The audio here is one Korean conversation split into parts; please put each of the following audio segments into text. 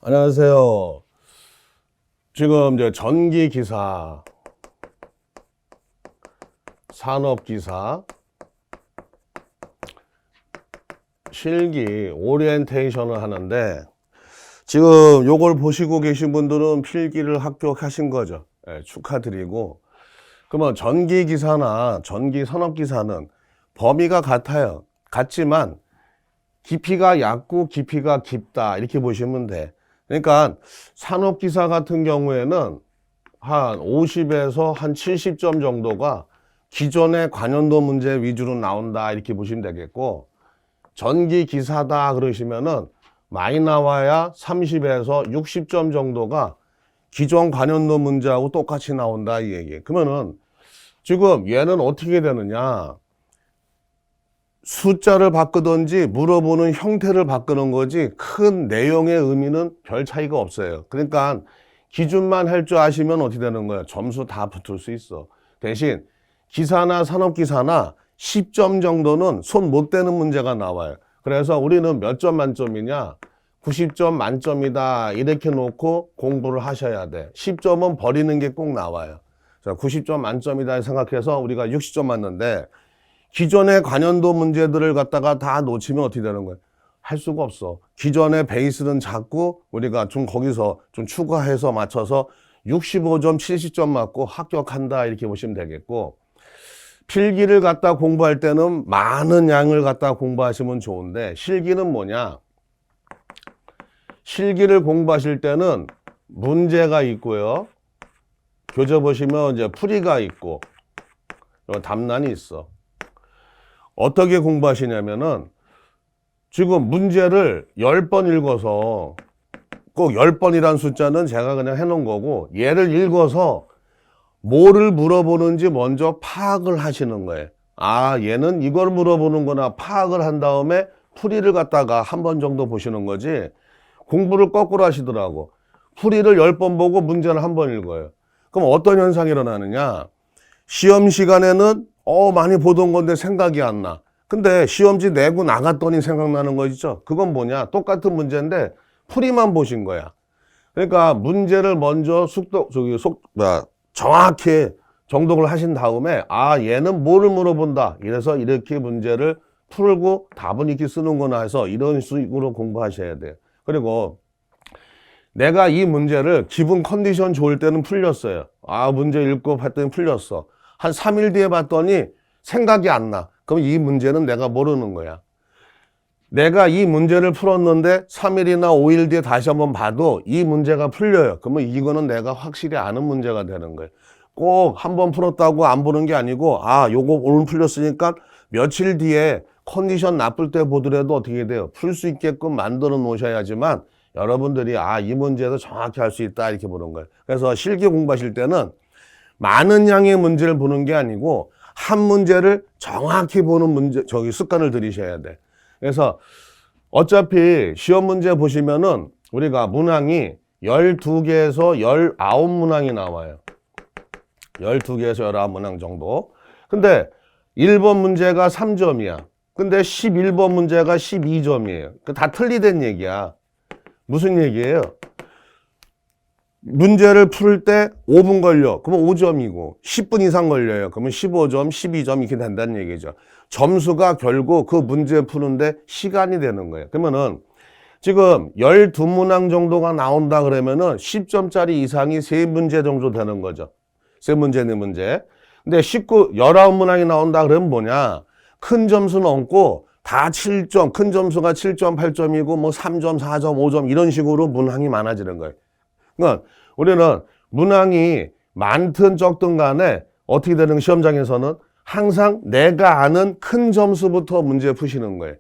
안녕하세요. 지금 이제 전기기사, 산업기사, 실기, 오리엔테이션을 하는데 지금 요걸 보시고 계신 분들은 필기를 합격하신 거죠. 네, 축하드리고. 그러면 전기기사나 전기산업기사는 범위가 같아요. 같지만 깊이가 얕고 깊이가 깊다 이렇게 보시면 돼. 그러니까 산업기사 같은 경우에는 한 50에서 한 70점 정도가 기존의 관연도 문제 위주로 나온다 이렇게 보시면 되겠고, 전기기사다 그러시면은 많이 나와야 30에서 60점 정도가 기존 관연도 문제하고 똑같이 나온다 이 얘기예요. 그러면은 지금 얘는 어떻게 되느냐, 숫자를 바꾸든지 물어보는 형태를 바꾸는 거지 큰 내용의 의미는 별 차이가 없어요. 그러니까 기준만 할 줄 아시면 어떻게 되는 거예요? 점수 다 붙을 수 있어. 대신 기사나 산업기사나 10점 정도는 손 못 대는 문제가 나와요. 그래서 우리는 몇 점 만점이냐, 90점 만점이다 이렇게 놓고 공부를 하셔야 돼. 10점은 버리는 게 꼭 나와요. 자, 90점 만점이다 생각해서 우리가 60점 맞는데 기존의 관연도 문제들을 갖다가 다 놓치면 어떻게 되는 거예요? 할 수가 없어. 기존의 베이스는 작고 우리가 좀 거기서 좀 추가해서 맞춰서 65점, 70점 맞고 합격한다 이렇게 보시면 되겠고, 필기를 갖다 공부할 때는 많은 양을 갖다 공부하시면 좋은데, 실기는 뭐냐? 실기를 공부하실 때는 문제가 있고요. 교재 보시면 이제 풀이가 있고 답란이 있어. 어떻게 공부하시냐면은 지금 문제를 10번 읽어서, 꼭 10번이란 숫자는 제가 그냥 해놓은 거고, 얘를 읽어서 뭐를 물어보는지 먼저 파악을 하시는 거예요. 아, 얘는 이걸 물어보는구나 파악을 한 다음에 풀이를 갖다가 한 번 정도 보시는 거지, 공부를 거꾸로 하시더라고. 풀이를 10번 보고 문제를 한 번 읽어요. 그럼 어떤 현상이 일어나느냐, 시험 시간에는 많이 보던 건데 생각이 안 나. 근데 시험지 내고 나갔더니 생각나는 거 있죠? 그건 뭐냐? 똑같은 문제인데 풀이만 보신 거야. 그러니까 문제를 먼저 정확히 정독을 하신 다음에, 아, 얘는 뭐를 물어본다. 이래서 이렇게 문제를 풀고 답은 이렇게 쓰는구나 해서 이런 식으로 공부하셔야 돼요. 그리고 내가 이 문제를 기분 컨디션 좋을 때는 풀렸어요. 아, 문제 읽고 봤더니 풀렸어. 한 3일 뒤에 봤더니 생각이 안 나. 그럼 이 문제는 내가 모르는 거야. 내가 이 문제를 풀었는데 3일이나 5일 뒤에 다시 한번 봐도 이 문제가 풀려요. 그러면 이거는 내가 확실히 아는 문제가 되는 거예요. 꼭 한 번 풀었다고 안 보는 게 아니고, 아, 요거 오늘 풀렸으니까 며칠 뒤에 컨디션 나쁠 때 보더라도 어떻게 돼요? 풀 수 있게끔 만들어 놓으셔야지만 여러분들이 아, 이 문제도 정확히 할 수 있다 이렇게 보는 거예요. 그래서 실기 공부하실 때는 많은 양의 문제를 보는 게 아니고 한 문제를 정확히 보는 습관을 들이셔야 돼. 그래서 어차피 시험 문제 보시면은 우리가 문항이 12개에서 19문항이 나와요. 12개에서 19문항 정도. 근데 1번 문제가 3점이야. 근데 11번 문제가 12점이에요. 다 틀리된 얘기야. 무슨 얘기예요? 문제를 풀 때 5분 걸려. 그러면 5점이고 10분 이상 걸려요. 그러면 15점, 12점 이렇게 된다는 얘기죠. 점수가 결국 그 문제 푸는데 시간이 되는 거예요. 그러면은 지금 12문항 정도가 나온다 그러면은 10점짜리 이상이 3문제 정도 되는 거죠. 3문제, 4문제. 근데 19문항이 나온다 그러면 뭐냐? 큰 점수는 없고 다 7점, 큰 점수가 7점, 8점이고 뭐 3점, 4점, 5점 이런 식으로 문항이 많아지는 거예요. 그러니까 우리는 문항이 많든 적든 간에 어떻게 되는, 시험장에서는 항상 내가 아는 큰 점수부터 문제 푸시는 거예요.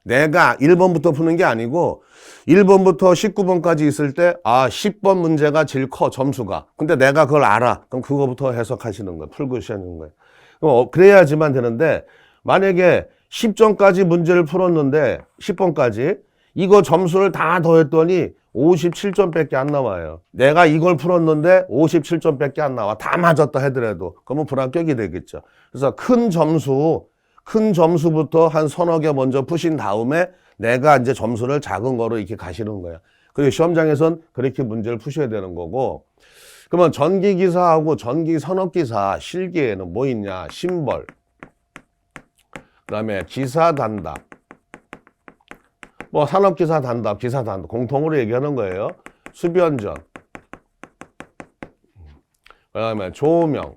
내가 1번부터 푸는 게 아니고 1번부터 19번까지 있을 때, 아, 10번 문제가 제일 커, 점수가. 근데 내가 그걸 알아. 그럼 그거부터 해석하시는 거예요. 풀고 시작하는 거예요. 그래야지만 되는데, 만약에 10점까지 문제를 풀었는데 10번까지 이거 점수를 다 더했더니 57점밖에 안 나와요. 내가 이걸 풀었는데 57점밖에 안 나와. 다 맞았다 하더라도. 그러면 불합격이 되겠죠. 그래서 큰 점수부터 한 서너 개 먼저 푸신 다음에 내가 이제 점수를 작은 거로 이렇게 가시는 거예요. 그리고 시험장에선 그렇게 문제를 푸셔야 되는 거고. 그러면 전기기사하고 전기선업기사 실기에는 뭐 있냐? 심벌, 그 다음에 기사단답, 뭐 산업기사 단답, 기사 단답 공통으로 얘기하는 거예요. 수변전, 그 다음에 조명,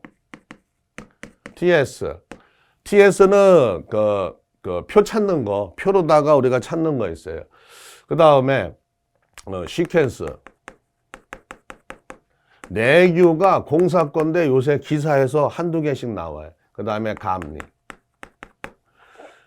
TS. TS는 그 표 찾는 거, 표로다가 우리가 찾는 거 있어요. 그 다음에 시퀀스. 내규가 공사건데 요새 기사에서 한두 개씩 나와요. 그 다음에 감리.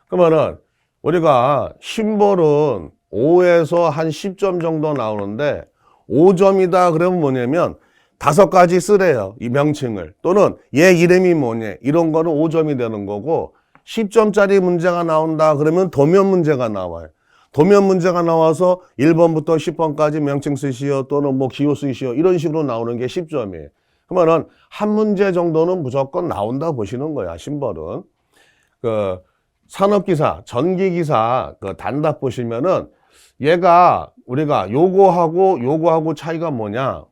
그러면은 우리가 심벌은 5에서 한 10점 정도 나오는데 5점이다 그러면 뭐냐면 5가지 쓰래요. 이 명칭을. 또는 얘 이름이 뭐냐. 이런 거는 5점이 되는 거고 10점짜리 문제가 나온다 그러면 도면 문제가 나와요. 도면 문제가 나와서 1번부터 10번까지 명칭 쓰시오 또는 뭐 기호 쓰시오 이런 식으로 나오는 게 10점이에요. 그러면은 한 문제 정도는 무조건 나온다 보시는 거야. 심벌은. 그 산업기사, 전기기사 그 단답 보시면은 얘가 우리가 요거하고 차이가 뭐냐?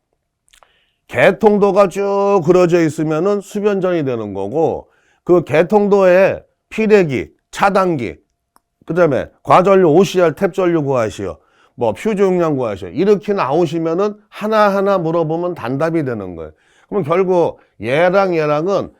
개통도가 쭉 그려져 있으면은 수변전이 되는 거고 그 개통도에 피대기, 차단기, 그 다음에 과전류 OCR 탭전류 구하시오. 뭐 퓨즈 용량 구하시오. 이렇게 나오시면은 하나하나 물어보면 단답이 되는 거예요. 그럼 결국 얘랑은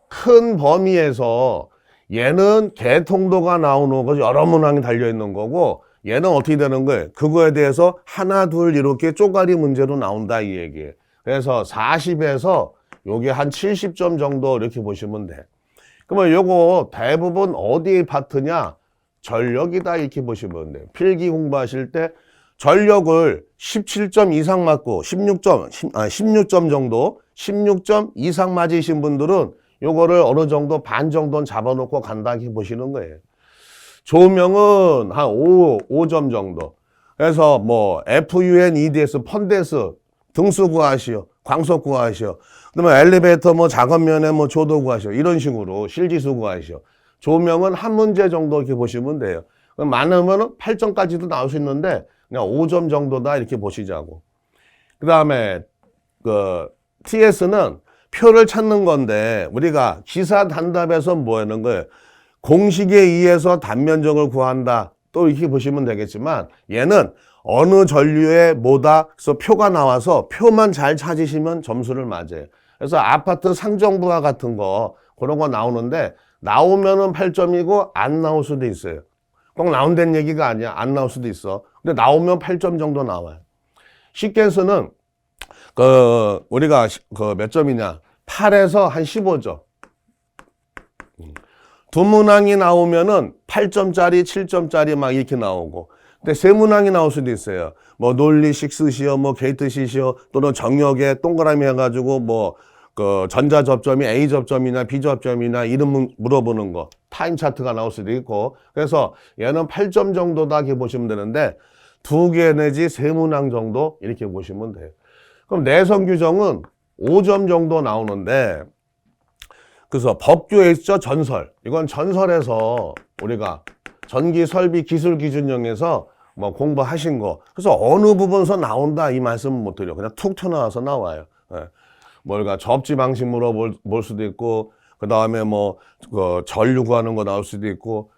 큰 범위에서 얘는 개통도가 나오는 거죠. 여러 문항이 달려있는 거고 얘는 어떻게 되는 거예요? 그거에 대해서 하나 둘 이렇게 쪼가리 문제로 나온다 이 얘기예요. 그래서 40에서 요게 한 70점 정도 이렇게 보시면 돼. 그러면 요거 대부분 어디 파트냐? 전력이다 이렇게 보시면 돼요. 필기 공부하실 때 전력을 17점 이상 맞고 16점 정도 16점 이상 맞으신 분들은 요거를 어느 정도 반 정도는 잡아놓고 간다 이렇게 보시는 거예요. 조명은 한 5점 정도. 그래서 뭐 FUN, EDS, 펀데스 등수 구하시오. 광속 구하시오. 그다음에 엘리베이터 뭐 작업면에 뭐 조도 구하시오. 이런 식으로 실지수 구하시오. 조명은 한 문제 정도 이렇게 보시면 돼요. 그럼 많으면 8점까지도 나올 수 있는데 그냥 5점 정도다 이렇게 보시자고. 그다음에 그 TS는 표를 찾는 건데 우리가 기사 단답에서 뭐 하는 거예요? 공식에 의해서 단면적을 구한다. 또 이렇게 보시면 되겠지만 얘는 어느 전류에 뭐다. 그래서 표가 나와서 표만 잘 찾으시면 점수를 맞아요. 그래서 아파트 상정부가 같은 거 그런 거 나오는데 나오면은 8점이고 안 나올 수도 있어요. 꼭 나온다는 얘기가 아니야. 안 나올 수도 있어. 근데 나오면 8점 정도 나와요. 시퀀스는 우리가 몇 점이냐? 8에서 한 15점. 두 문항이 나오면은 8점짜리, 7점짜리 막 이렇게 나오고. 근데 세 문항이 나올 수도 있어요. 뭐 논리식 쓰시오, 뭐 게이트 시시오, 또는 정역에 동그라미 해가지고 뭐 그 전자 접점이 A 접점이나 B 접점이나 이름 물어보는 거. 타임 차트가 나올 수도 있고. 그래서 얘는 8점 정도다 이렇게 보시면 되는데 2개 내지 3문항 정도 이렇게 보시면 돼요. 그럼 내성 규정은 5점 정도 나오는데 그래서 법규에 있죠. 전설. 이건 전설에서 우리가 전기 설비 기술 기준령에서 뭐 공부하신 거. 그래서 어느 부분에서 나온다 이 말씀은 못 드려. 그냥 툭 튀어나와서 나와요. 예. 뭘까 접지 방식 물어볼 수도 있고 그 다음에 뭐 전류 구하는 거 나올 수도 있고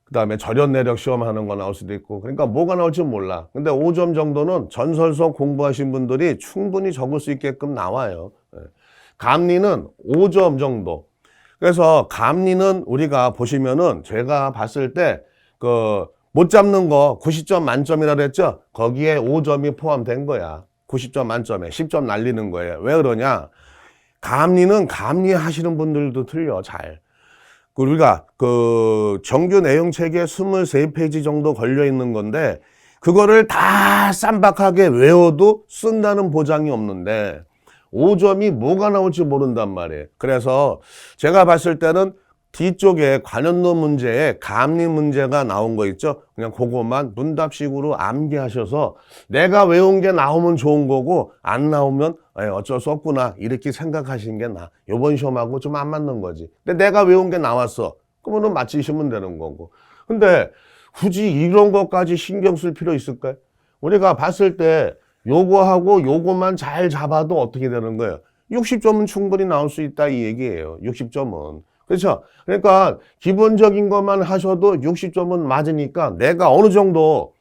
그 다음에 절연 내력 시험하는 거 나올 수도 있고 그러니까 뭐가 나올지 몰라. 근데 5점 정도는 전설서 공부하신 분들이 충분히 적을 수 있게끔 나와요. 예. 감리는 5점 정도. 그래서 감리는 우리가 보시면은 제가 봤을 때 못 잡는 거 90점 만점이라 그랬죠? 거기에 5점이 포함된 거야. 90점 만점에 10점 날리는 거예요. 왜 그러냐? 감리는 감리하시는 분들도 틀려 잘. 우리가 정규 내용 책에 23페이지 정도 걸려 있는 건데 그거를 다 쌈박하게 외워도 쓴다는 보장이 없는데 5점이 뭐가 나올지 모른단 말이에요. 그래서 제가 봤을 때는 뒤쪽에 관련도 문제에 감리 문제가 나온 거 있죠. 그냥 그것만 문답식으로 암기하셔서 내가 외운 게 나오면 좋은 거고 안 나오면 어쩔 수 없구나 이렇게 생각하시는 게 나아. 요번 시험하고 좀 안 맞는 거지. 근데 내가 외운 게 나왔어. 그러면 맞히시면 되는 거고. 근데 굳이 이런 것까지 신경 쓸 필요 있을까요? 우리가 봤을 때 요거하고 요거만 잘 잡아도 어떻게 되는 거예요? 60점은 충분히 나올 수 있다 이 얘기예요. 60점은. 그렇죠? 그러니까 기본적인 것만 하셔도 60점은 맞으니까 내가 어느 정도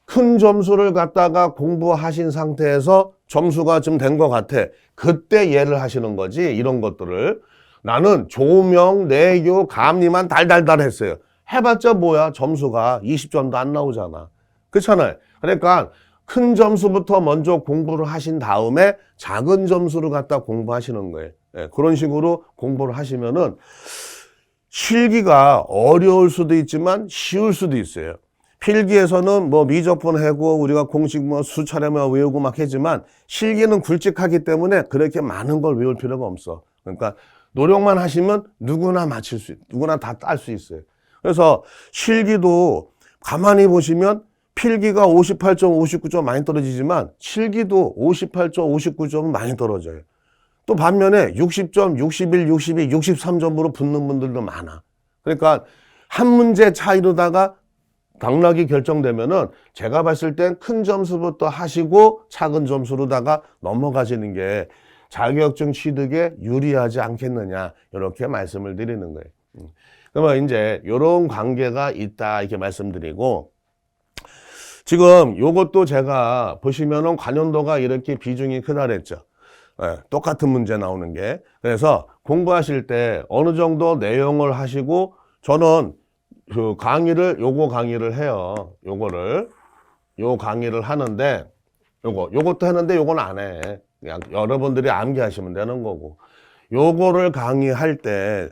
큰 점수를 갖다가 공부하신 상태에서 점수가 좀 된 것 같아. 그때 예를 하시는 거지. 이런 것들을. 나는 조명, 내교, 감리만 달달달 했어요. 해봤자 뭐야? 점수가 20점도 안 나오잖아. 그렇잖아요. 그러니까 큰 점수부터 먼저 공부를 하신 다음에 작은 점수를 갖다 공부하시는 거예요. 예, 그런 식으로 공부를 하시면은 실기가 어려울 수도 있지만 쉬울 수도 있어요. 필기에서는 뭐 미적분 해고 우리가 공식 뭐 수차례만 외우고 막 하지만 실기는 굵직하기 때문에 그렇게 많은 걸 외울 필요가 없어. 그러니까 노력만 하시면 누구나 맞출 수, 누구나 다 딸 수 있어요. 그래서 실기도 가만히 보시면 필기가 58점, 59점 많이 떨어지지만 실기도 58점, 59점은 많이 떨어져요. 또 반면에 60점, 61, 62, 63점으로 붙는 분들도 많아. 그러니까 한 문제 차이로다가 당락이 결정되면은 제가 봤을 땐 큰 점수부터 하시고 작은 점수로다가 넘어가시는 게 자격증 취득에 유리하지 않겠느냐 이렇게 말씀을 드리는 거예요. 그러면 이제 이런 관계가 있다 이렇게 말씀드리고 지금 요것도 제가 보시면은 관련도가 이렇게 비중이 크다 그랬죠. 네, 똑같은 문제 나오는 게. 그래서 공부하실 때 어느 정도 내용을 하시고 저는 그 강의를 요거 강의를 해요. 요 강의를 하는데 요것도 하는데 요건 안 해. 그냥 여러분들이 암기하시면 되는 거고. 요거를 강의할 때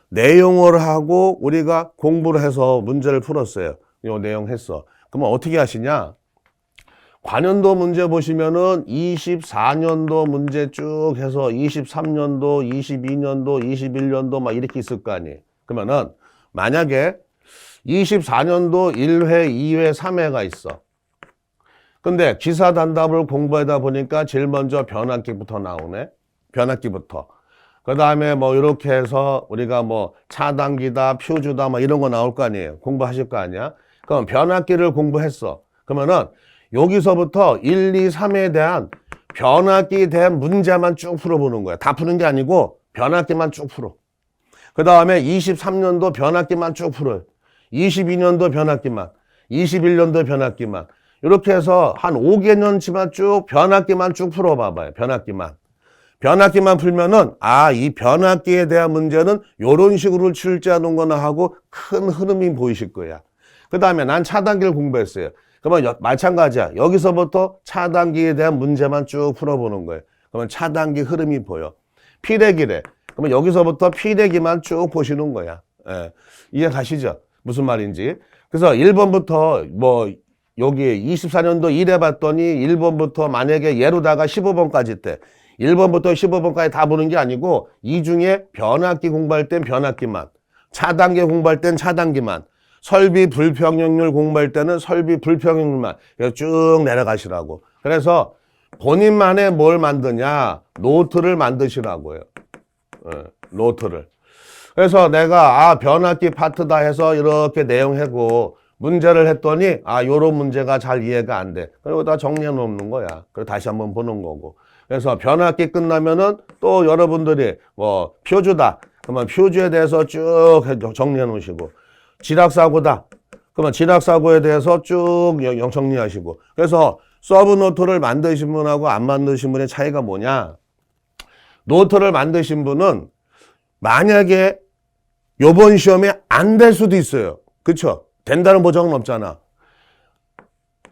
내용을 하고 우리가 공부를 해서 문제를 풀었어요. 요 내용 했어. 그러면 어떻게 하시냐? 관연도 문제 보시면은 24년도 문제 쭉 해서 23년도, 22년도, 21년도 막 이렇게 있을 거 아니에요. 그러면은 만약에 24년도 1회, 2회, 3회가 있어. 근데 기사 단답을 공부하다 보니까 제일 먼저 변압기부터 나오네. 변압기부터. 그 다음에 뭐 이렇게 해서 우리가 뭐 차단기다, 표주다 뭐 이런 거 나올 거 아니에요. 공부하실 거 아니야? 그럼 변압기를 공부했어. 그러면은 여기서부터 1, 2, 3에 대한 변압기에 대한 문제만 쭉 풀어보는 거야. 다 푸는 게 아니고 변압기만 쭉 풀어. 그 다음에 23년도 변압기만 쭉 풀어요. 22년도 변압기만, 21년도 변압기만. 이렇게 해서 한 5개년치만 쭉 변압기만 쭉 풀어봐봐요. 변압기만. 변압기만 풀면은 이 변압기에 대한 문제는 이런 식으로 출제하는 거나 하고 큰 흐름이 보이실 거야. 그 다음에 난 차단기를 공부했어요. 그러면 마찬가지야. 여기서부터 차단기에 대한 문제만 쭉 풀어보는 거예요. 그러면 차단기 흐름이 보여. 피대기래. 그러면 여기서부터 피대기만 쭉 보시는 거야. 예. 이해 가시죠? 무슨 말인지. 그래서 1번부터 뭐 여기 24년도 1회 봤더니 1번부터 만약에 예로다가 15번까지 때 1번부터 15번까지 다 보는 게 아니고 이 중에 변압기 공부할 땐 변압기만, 차단기 공부할 땐 차단기만, 설비 불평형률 공부할 때는 설비 불평형률만 쭉 내려가시라고. 그래서 본인만의 뭘 만드냐? 노트를 만드시라고요. 노트를. 그래서 내가 변압기 파트다 해서 이렇게 내용하고 문제를 했더니 요런 문제가 잘 이해가 안 돼. 그리고 다 정리해 놓는 거야. 그리고 다시 한번 보는 거고. 그래서 변압기 끝나면은 또 여러분들이 뭐 표주다. 그러면 표주에 대해서 쭉 정리해 놓으시고 지락사고다. 그러면 지락사고에 대해서 쭉 정리하시고. 그래서 서브노트를 만드신 분하고 안 만드신 분의 차이가 뭐냐? 노트를 만드신 분은 만약에 요번 시험에 안 될 수도 있어요. 그쵸? 된다는 보장은 없잖아.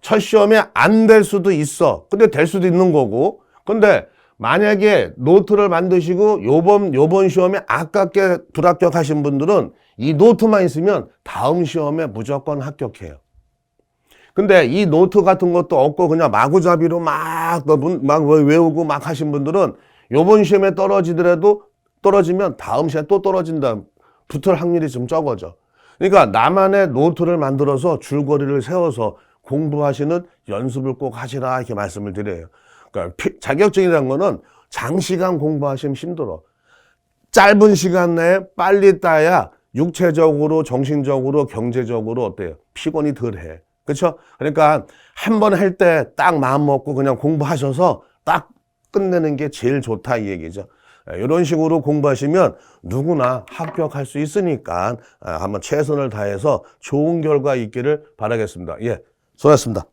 첫 시험에 안 될 수도 있어. 근데 될 수도 있는 거고. 근데 만약에 노트를 만드시고 요번 시험에 아깝게 불합격하신 분들은 이 노트만 있으면 다음 시험에 무조건 합격해요. 근데 이 노트 같은 것도 없고 그냥 마구잡이로 막 외우고 막 하신 분들은 요번 시험에 떨어지면 다음 시험에 또 떨어진다. 붙을 확률이 좀 적어져. 그러니까 나만의 노트를 만들어서 줄거리를 세워서 공부하시는 연습을 꼭 하시라 이렇게 말씀을 드려요. 그러니까 자격증이라는 거는 장시간 공부하시면 힘들어. 짧은 시간 내에 빨리 따야 육체적으로, 정신적으로, 경제적으로 어때요? 피곤이 덜해. 그렇죠? 그러니까 한 번 할 때 딱 마음 먹고 그냥 공부하셔서 딱 끝내는 게 제일 좋다 이 얘기죠. 이런 식으로 공부하시면 누구나 합격할 수 있으니까 한번 최선을 다해서 좋은 결과 있기를 바라겠습니다. 예, 수고하셨습니다.